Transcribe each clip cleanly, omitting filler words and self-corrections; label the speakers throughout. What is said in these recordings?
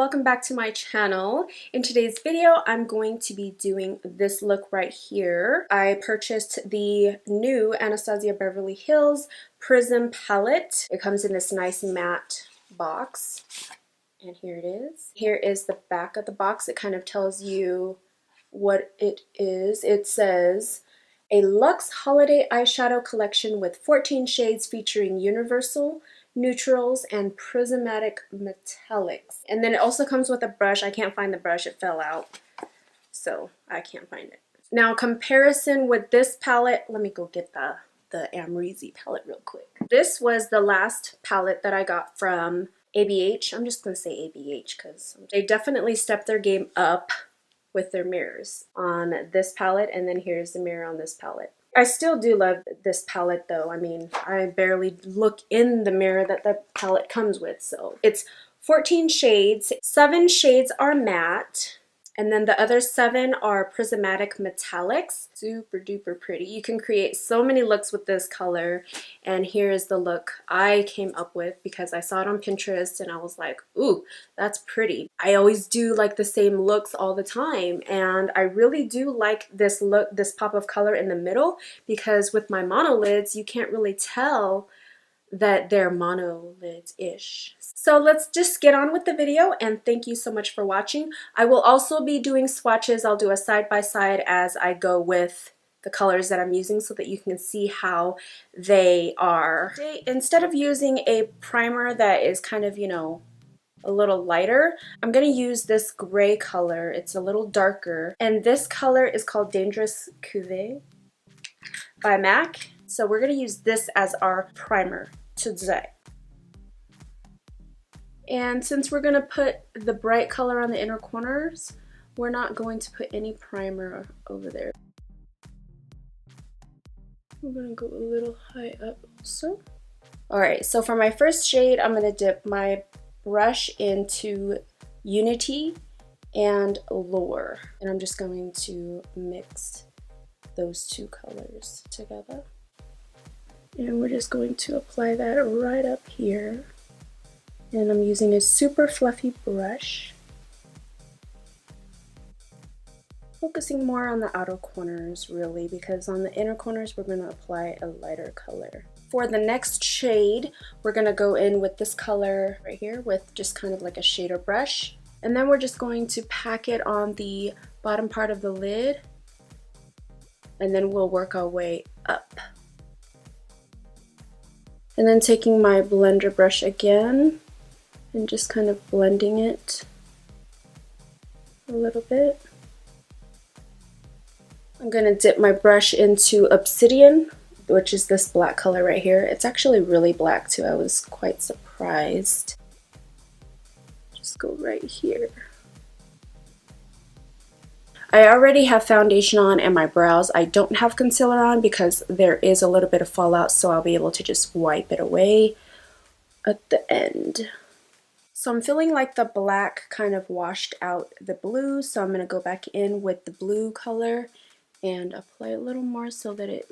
Speaker 1: welcome back to my channel. In today's video, I'm going to be doing this look right here. I purchased the new Anastasia Beverly Hills Prism palette. It comes in this nice matte box, and here it is. Here is the back of the box. It kind of tells you what it is. It says, a luxe holiday eyeshadow collection with 14 shades featuring universal, neutrals, and prismatic metallics. And then it also comes with a brush. I can't find the brush, it fell out, so I can't find it. Now, comparison with this palette, let me go get the Amrezy palette real quick. This was the last palette that I got from ABH. I'm just gonna say ABH because they definitely stepped their game up with their mirrors on this palette, and then here's the mirror on this palette. I still do love this palette though. I mean, I barely look in the mirror that the palette comes with. So it's 14 shades, 7 shades are matte, and then the other 7 are prismatic metallics. Super duper pretty. You can create so many looks with this color, and here is the look I came up with because I saw it on Pinterest and I was like, ooh, that's pretty. I always do like the same looks all the time, and I really do like this look, this pop of color in the middle, because with my monolids you can't really tell that they're monolids-ish. So let's just get on with the video, and thank you so much for watching. I will also be doing swatches. I'll do a side-by-side as I go with the colors that I'm using so that you can see how they are. Instead of using a primer that is kind of, you know, a little lighter, I'm going to use this gray color. It's a little darker, and this color is called Dangerous Cuvée by MAC. So we're going to use this as our primer today. And since we're going to put the bright color on the inner corners, we're not going to put any primer over there. We're going to go a little high up also. Alright, so for my first shade, I'm going to dip my brush into Unity and Lure. And I'm just going to mix those two colors together. And we're just going to apply that right up here. And I'm using a super fluffy brush, focusing more on the outer corners really, because on the inner corners we're going to apply a lighter color. For the next shade, we're going to go in with this color right here with just kind of like a shader brush. And then we're just going to pack it on the bottom part of the lid, and then we'll work our way up. And then taking my blender brush again and just kind of blending it a little bit. I'm going to dip my brush into Obsidian, which is this black color right here. It's actually really black too. I was quite surprised. Just go right here. I already have foundation on and my brows. I don't have concealer on because there is a little bit of fallout, so I'll be able to just wipe it away at the end. So I'm feeling like the black kind of washed out the blue, so I'm going to go back in with the blue color and apply a little more so that it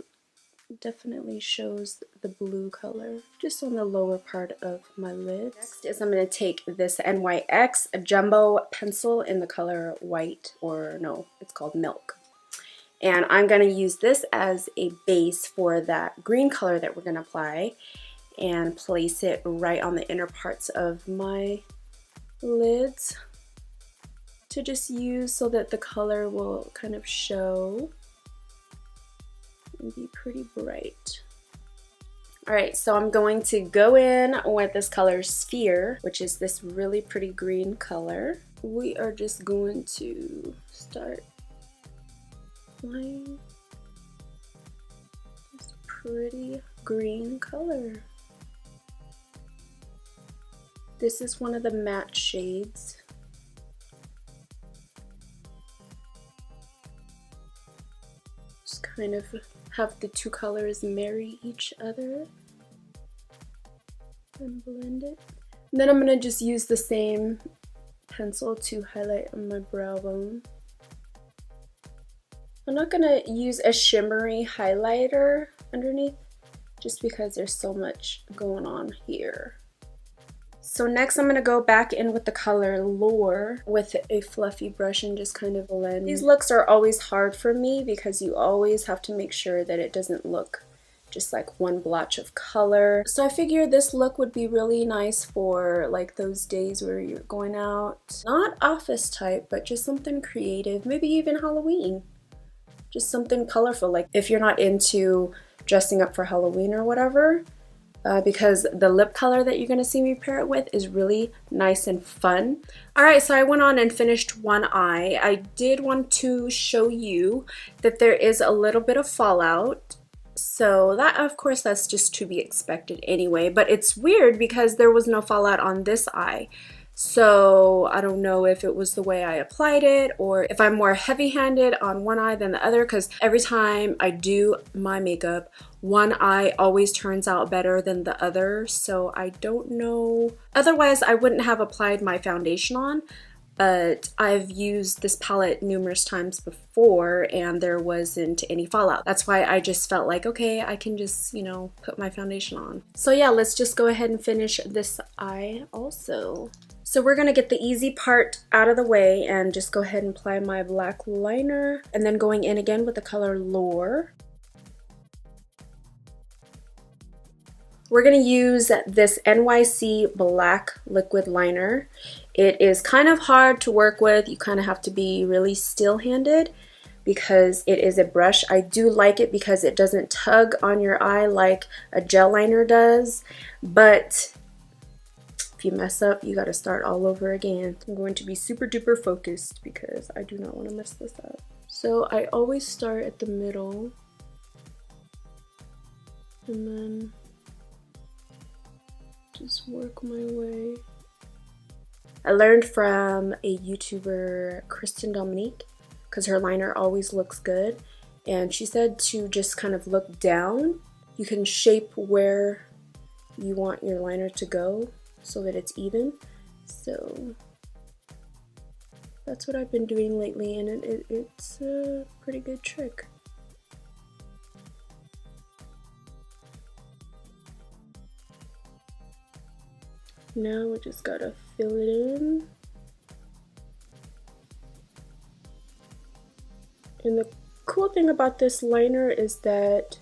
Speaker 1: definitely shows the blue color just on the lower part of my lid. Next is I'm going to take this NYX Jumbo pencil in the color white, or no, it's called milk. And I'm going to use this as a base for that green color that we're going to apply, and place it right on the inner parts of my lids to just use so that the color will kind of show and be pretty bright. Alright, so I'm going to go in with this color Sphere, which is this really pretty green color. We are just going to start applying this pretty green color. This is one of the matte shades. Just kind of have the two colors marry each other and blend it. And then I'm going to just use the same pencil to highlight on my brow bone. I'm not going to use a shimmery highlighter underneath just because there's so much going on here. So next I'm going to go back in with the color Lure with a fluffy brush and just kind of blend. These looks are always hard for me because you always have to make sure that it doesn't look just like one blotch of color. So I figured this look would be really nice for like those days where you're going out. Not office type, but just something creative, maybe even Halloween. Just something colorful, like if you're not into dressing up for Halloween or whatever. Because the lip color that you're going to see me pair it with is really nice and fun. Alright, so I went on and finished one eye. I did want to show you that there is a little bit of fallout. So that, of course, that's just to be expected anyway. But it's weird because there was no fallout on this eye. So I don't know if it was the way I applied it or if I'm more heavy-handed on one eye than the other, because every time I do my makeup, one eye always turns out better than the other. So I don't know. Otherwise, I wouldn't have applied my foundation on, but I've used this palette numerous times before and there wasn't any fallout. That's why I just felt like, okay, I can just, you know, put my foundation on. So yeah, let's just go ahead and finish this eye also. So we're gonna get the easy part out of the way and just go ahead and apply my black liner, and then going in again with the color Lure. We're gonna use this NYC black liquid liner. It is kind of hard to work with. You kind of have to be really still-handed because it is a brush. I do like it because it doesn't tug on your eye like a gel liner does, but if you mess up, you gotta start all over again. I'm going to be super duper focused because I do not want to mess this up. So I always start at the middle and then just work my way. I learned from a YouTuber, Kristen Dominique, because her liner always looks good, and she said to just kind of look down. You can shape where you want your liner to go so that it's even. So that's what I've been doing lately, and it's a pretty good trick. Now we just gotta fill it in. And the cool thing about this liner is that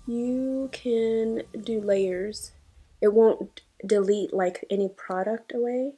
Speaker 1: you can do layers. It won't delete like any product away.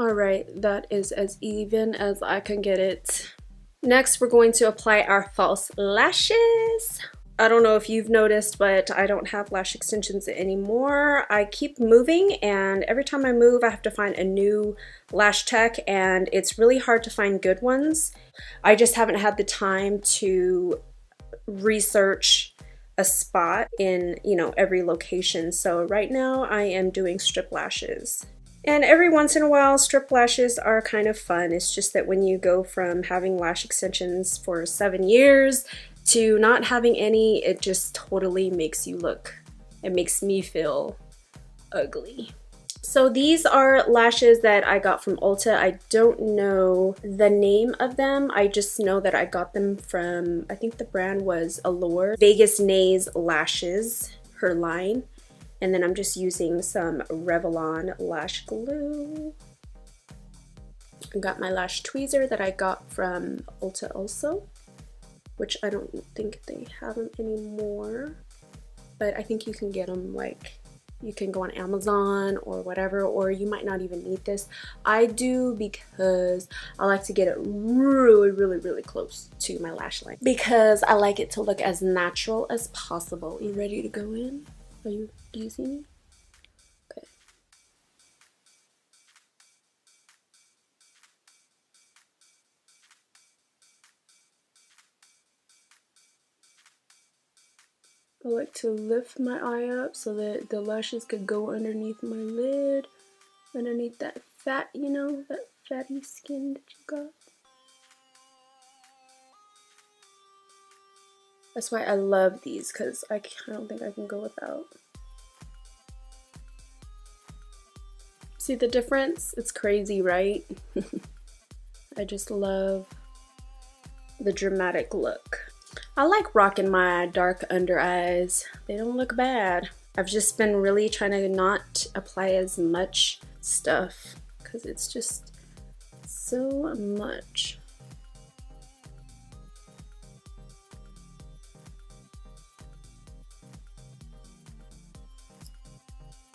Speaker 1: Alright, that is as even as I can get it. Next, we're going to apply our false lashes. I don't know if you've noticed, but I don't have lash extensions anymore. I keep moving, and every time I move, I have to find a new lash tech, and it's really hard to find good ones. I just haven't had the time to research a spot in, you know, every location. So right now I am doing strip lashes. And every once in a while, strip lashes are kind of fun. It's just that when you go from having lash extensions for 7 years to not having any, it just totally makes you look, it makes me feel ugly. So these are lashes that I got from Ulta. I don't know the name of them. I just know that I got them from, I think the brand was Allure. Vegas Nays Lashes, her line. And then I'm just using some Revlon lash glue. I got my lash tweezer that I got from Ulta also, which I don't think they have them anymore, but I think you can get them, like, you can go on Amazon or whatever, or you might not even need this. I do because I like to get it really, really, really close to my lash line because I like it to look as natural as possible. You ready to go in? Do you see me? Okay. I like to lift my eye up so that the lashes could go underneath my lid, underneath that fat, you know, that fatty skin that you got. That's why I love these, because I don't think I can go without. See the difference? It's crazy, right? I just love the dramatic look. I like rocking my dark under eyes. They don't look bad. I've just been really trying to not apply as much stuff because it's just so much.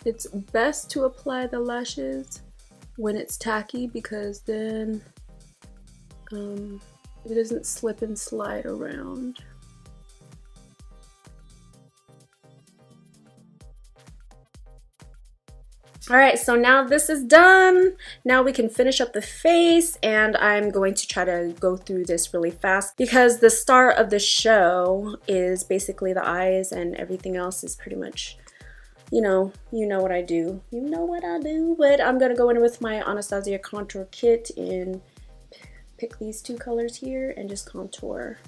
Speaker 1: It's best to apply the lashes when it's tacky because then it doesn't slip and slide around. Alright, so now this is done. Now we can finish up the face, and I'm going to try to go through this really fast because the star of the show is basically the eyes, and everything else is pretty much, you know what I do. You know what I do. But I'm going to go in with my Anastasia contour kit and pick these two colors here and just contour.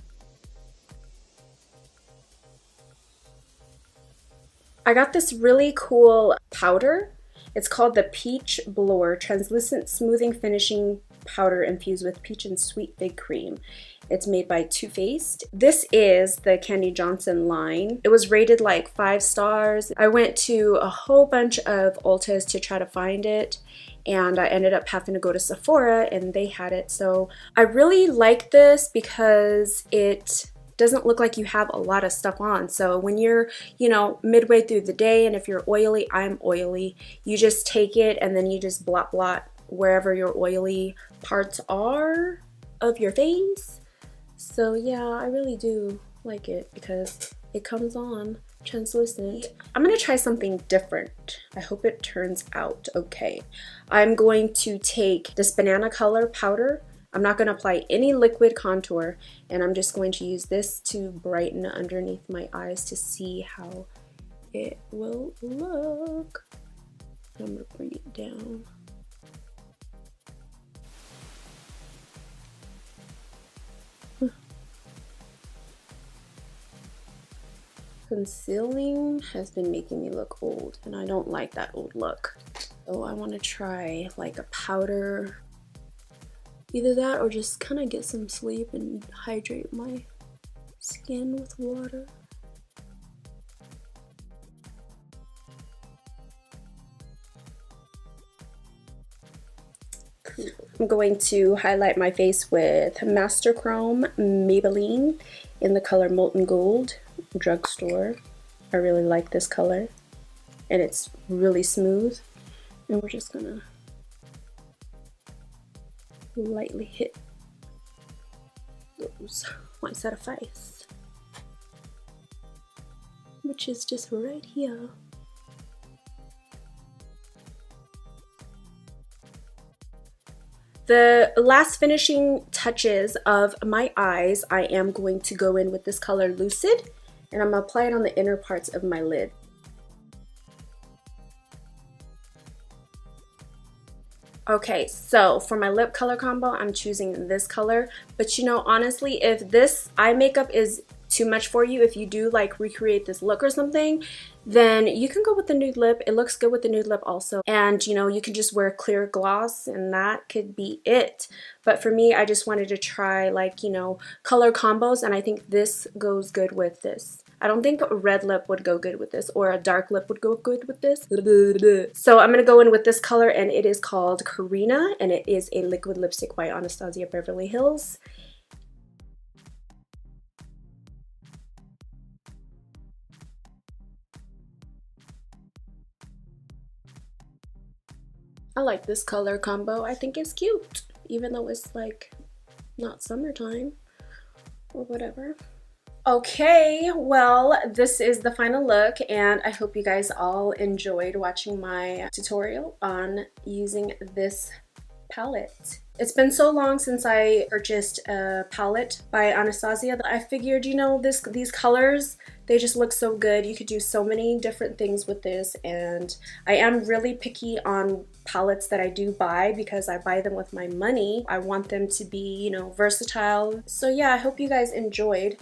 Speaker 1: I got this really cool powder. It's called the Peach Blower Translucent Smoothing Finishing Powder infused with peach and sweet fig cream. It's made by Too Faced. This is the Candy Johnson line. It was rated like 5 stars. I went to a whole bunch of Ultas to try to find it, and I ended up having to go to Sephora and they had it. So I really like this because it doesn't look like you have a lot of stuff on. So when you're, midway through the day, and if you're oily, I'm oily, you just take it and then you just blot wherever your oily parts are of your face. So yeah, I really do like it because it comes on translucent. I'm gonna try something different. I hope it turns out okay. I'm going to take this banana color powder. I'm not going to apply any liquid contour, and I'm just going to use this to brighten underneath my eyes to see how it will look. I'm going to bring it down. Concealing has been making me look old, and I don't like that old look. So I want to try like a powder. Either that or just kind of get some sleep and hydrate my skin with water. Cool. I'm going to highlight my face with Master Chrome Maybelline in the color Molten Gold, drugstore. I really like this color and it's really smooth. And we're just gonna lightly hit those one side of face, which is just right here. The last finishing touches of my eyes, I am going to go in with this color Lucid, and I'm gonna apply it on the inner parts of my lid. Okay, so for my lip color combo, I'm choosing this color. But honestly, if this eye makeup is too much for you, if you do like recreate this look or something, then you can go with the nude lip. It looks good with the nude lip also. And you can just wear clear gloss and that could be it. But for me, I just wanted to try like, color combos, and I think this goes good with this. I don't think a red lip would go good with this, or a dark lip would go good with this. So I'm going to go in with this color, and it is called Karina, and it is a liquid lipstick by Anastasia Beverly Hills. I like this color combo. I think it's cute, even though it's like not summertime or whatever. Okay, well, this is the final look, and I hope you guys all enjoyed watching my tutorial on using this palette. It's been so long since I purchased a palette by Anastasia that I figured, these colors, they just look so good. You could do so many different things with this, and I am really picky on palettes that I do buy because I buy them with my money. I want them to be, versatile. So yeah, I hope you guys enjoyed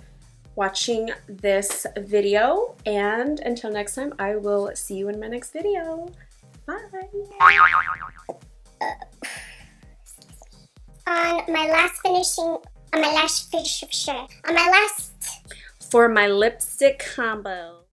Speaker 1: watching this video, and until next time, I will see you in my next video. Bye.
Speaker 2: For my lipstick combo.